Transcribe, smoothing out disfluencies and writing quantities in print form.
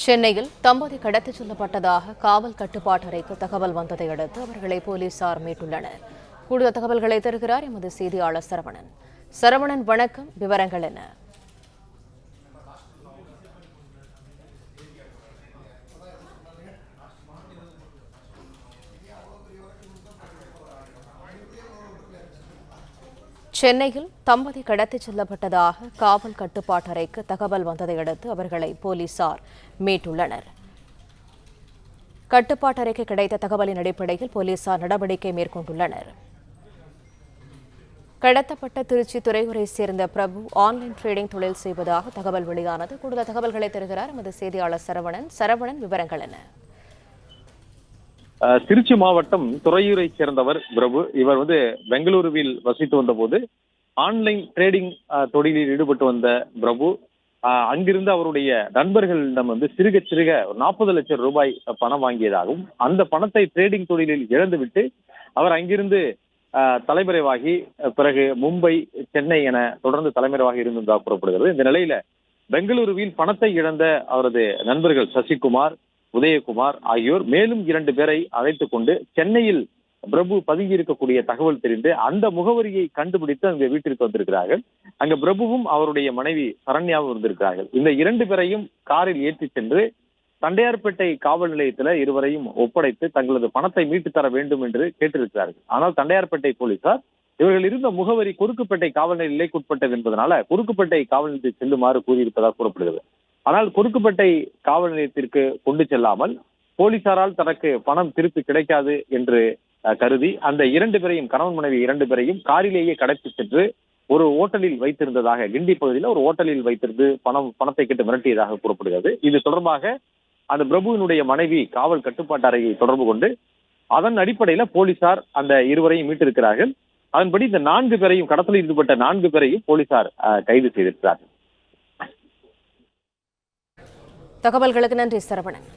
சென்னையில் தம்பதி கடத்திச் செல்லப்பட்டதாக காவல் கட்டுப்பாட்டு அறைக்கு தகவல் வந்ததை அடுத்து அவர்களை போலீசார் மீட்டுள்ளனர். கூடுதல் தகவல்களை தருகிறார் எமது செய்தியாளர் சரவணன். சரவணன், வணக்கம். விவரங்கள் என்ன? சென்னையில் தம்பதி கடத்திச் செல்லப்பட்டதாக காவல் கட்டுப்பாட்டு அறைக்கு தகவல் வந்ததை அடுத்து அவர்களை போலீசார் மீட்டுள்ளனர். கட்டுப்பாட்டு அறைக்கு கிடைத்த தகவலின் அடிப்படையில் போலீசார் நடவடிக்கை மேற்கொண்டுள்ளனர். கடத்தப்பட்ட திருச்சி துறையூரை சேர்ந்த பிரபு ஆன்லைன் ட்ரேடிங் தொழில் செய்வதாக தகவல் வெளியானது. கூடுதல் தகவல்களை தருகிறார் எமது செய்தியாளர் சரவணன். சரவணன், விவரங்கள் என்ன? திருச்சி மாவட்டம் துறையூரை சேர்ந்தவர் பிரபு. இவர் பெங்களூருவில் வசித்து வந்த போது ஆன்லைன் ட்ரேடிங் தொழிலில் ஈடுபட்டு வந்த பிரபு அங்கிருந்து அவருடைய நண்பர்களிடம் சிறுக சிறுக 40 லட்சம் ரூபாய் பணம் வாங்கியதாகவும் அந்த பணத்தை ட்ரேடிங் தொழிலில் இழந்துவிட்டு அவர் அங்கிருந்து தலைமறைவாகி பிறகு மும்பை, சென்னை என தொடர்ந்து தலைமறைவாக இருந்ததாக கூறப்படுகிறது. இந்த நிலையில பெங்களூருவில் பணத்தை இழந்த அவரது நண்பர்கள் சசிகுமார், உதயகுமார் ஆகியோர் மேலும் 2 பேரை அழைத்துக் கொண்டு சென்னையில் பிரபு பதுங்கி இருக்கக்கூடிய தகவல் தெரிந்து அந்த முகவரியை கண்டுபிடித்து அங்கு வீட்டிற்கு வந்திருக்கிறார்கள். அங்க பிரபுவும் அவருடைய மனைவி சரண்யாவும் இருந்திருக்கிறார்கள். இந்த 2 பேரையும் காரில் ஏற்றி சென்று தண்டையார்பேட்டை காவல் நிலையத்தில் இருவரையும் ஒப்படைத்து தங்களது பணத்தை மீட்டு தர வேண்டும் என்று கேட்டிருக்கிறார்கள். ஆனால் தண்டையார்பேட்டை போலீசார் இவர்கள் இருந்த முகவரி குறுக்குப்பேட்டை காவல் நிலையத்திற்கு உட்பட்டது என்பதனால குறுக்குப்பேட்டை காவல் நிலையத்தை செல்லுமாறு கூறியிருப்பதாக கூறப்படுகிறது. ஆனால் குறுக்குப்பேட்டை காவல் நிலையத்திற்கு கொண்டு செல்லாமல் போலீசாரால் தனக்கு பணம் திருப்பி கிடைக்காது என்று கருதி அந்த 2 பேரையும், கணவன் மனைவி 2 பேரையும் காரிலேயே கடத்தி சென்று ஒரு ஓட்டலில் வைத்திருந்ததாக, கிண்டி பகுதியில் ஒரு ஓட்டலில் வைத்திருந்து பணத்தை கேட்டு மிரட்டியதாக கூறப்படுகிறது. இது தொடர்பாக அந்த பிரபுவினுடைய மனைவி காவல் கட்டுப்பாட்டு அறையை தொடர்பு கொண்டு அதன் அடிப்படையில் போலீசார் அந்த இருவரையும் மீட்டிருக்கிறார்கள். அதன்படி இந்த 4 பேரையும், கடத்தலில் ஈடுபட்ட 4 பேரையும் போலீசார் கைது செய்திருக்கிறார்கள். தகவல்களுக்கு நன்றி சரவணன்.